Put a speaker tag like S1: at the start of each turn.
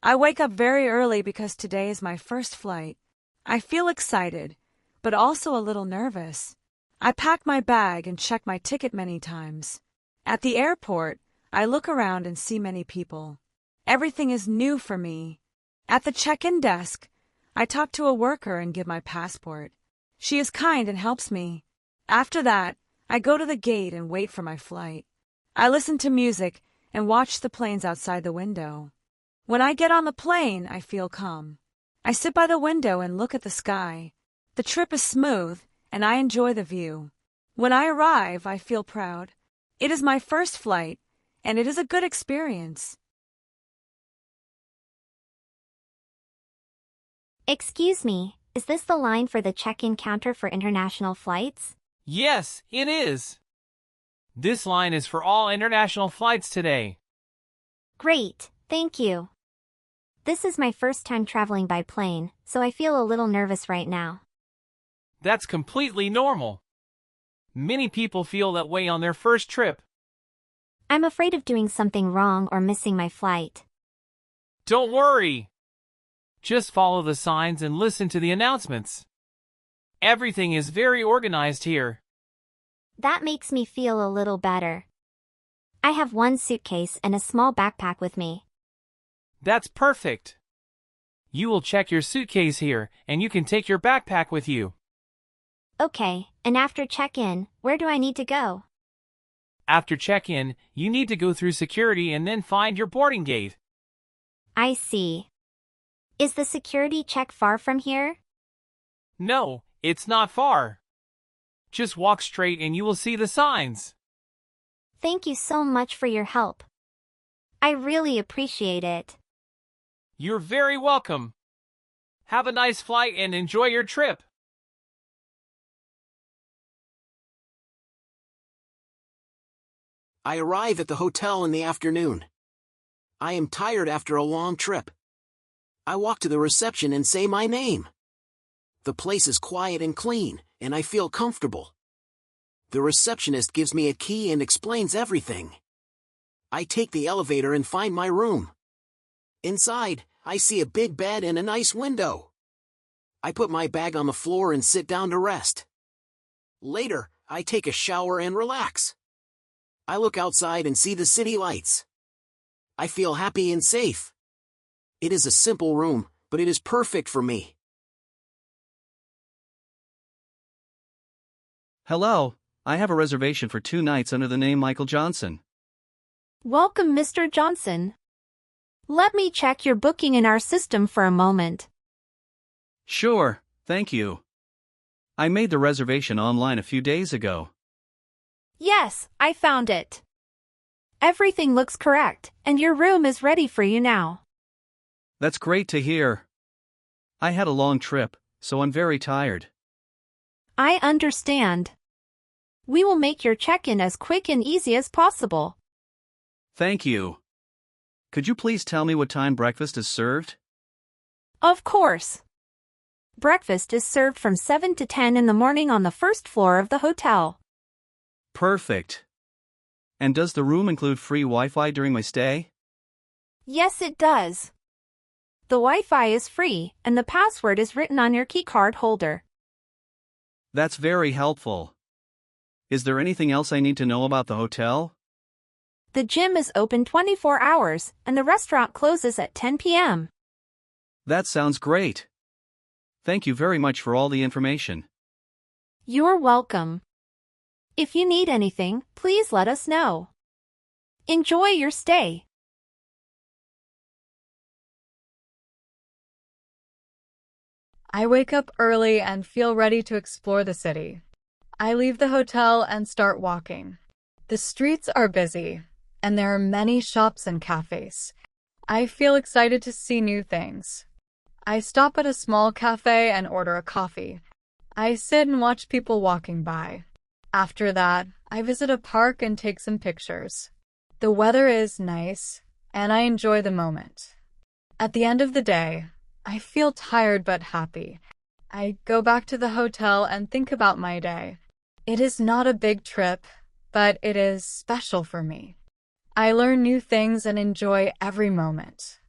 S1: I wake up very early because today is my first flight. I feel excited, but also a little nervous. I pack my bag and check my ticket many times. At the airport, I look around and see many people. Everything is new for me. At the check-in desk, I talk to a worker and give my passport. She is kind and helps me. After that, I go to the gate and wait for my flight. I listen to music and watch the planes outside the window. When I get on the plane, I feel calm. I sit by the window and look at the sky. The trip is smooth, and I enjoy the view. When I arrive, I feel proud. It is my first flight, and it is a good experience.
S2: Excuse me, is this the line for the check-in counter for international flights?
S3: Yes, it is. This line is for all international flights today.
S2: Great, thank you. This is my first time traveling by plane, so I feel a little nervous right now.
S3: That's completely normal. Many people feel that way on their first trip.
S2: I'm afraid of doing something wrong or missing my flight.
S3: Don't worry. Just follow the signs and listen to the announcements. Everything is very organized here.
S2: That makes me feel a little better. I have one suitcase and a small backpack with me.
S3: That's perfect. You will check your suitcase here, and you can take your backpack with you.
S2: Okay, and after check-in, where do I need to go?
S3: After check-in, you need to go through security and then find your boarding gate.
S2: I see. Is the security check far from here?
S3: No, it's not far. Just walk straight and you will see the signs.
S2: Thank you so much for your help. I really appreciate it.
S3: You're very welcome. Have a nice flight and enjoy your trip.
S4: I arrive at the hotel in the afternoon. I am tired after a long trip. I walk to the reception and say my name. The place is quiet and clean, and I feel comfortable. The receptionist gives me a key and explains everything. I take the elevator and find my room. Inside, I see a big bed and a nice window. I put my bag on the floor and sit down to rest. Later, I take a shower and relax. I look outside and see the city lights. I feel happy and safe. It is a simple room, but it is perfect for me.
S5: Hello, I have a reservation for 2 nights under the name Michael Johnson.
S6: Welcome, Mr. Johnson. Let me check your booking in our system for a moment.
S5: Sure, thank you. I made the reservation online a few days ago.
S6: Yes, I found it. Everything looks correct, and your room is ready for you now.
S5: That's great to hear. I had a long trip, so I'm very tired.
S6: I understand. We will make your check-in as quick and easy as possible.
S5: Thank you. Could you please tell me what time breakfast is served?
S6: Of course. Breakfast is served from 7 to 10 in the morning on the first floor of the hotel.
S5: Perfect. And does the room include free Wi-Fi during my stay?
S6: Yes, it does. The Wi-Fi is free, and the password is written on your keycard holder.
S5: That's very helpful. Is there anything else I need to know about the hotel?
S6: The gym is open 24 hours, and the restaurant closes at 10 p.m.
S5: That sounds great. Thank you very much for all the information.
S6: You're welcome. If you need anything, please let us know. Enjoy your stay.
S7: I wake up early and feel ready to explore the city. I leave the hotel and start walking. The streets are busy, and there are many shops and cafes. I feel excited to see new things. I stop at a small cafe and order a coffee. I sit and watch people walking by. After that, I visit a park and take some pictures. The weather is nice, and I enjoy the moment. At the end of the day, I feel tired but happy. I go back to the hotel and think about my day. It is not a big trip, but it is special for me. I learn new things and enjoy every moment.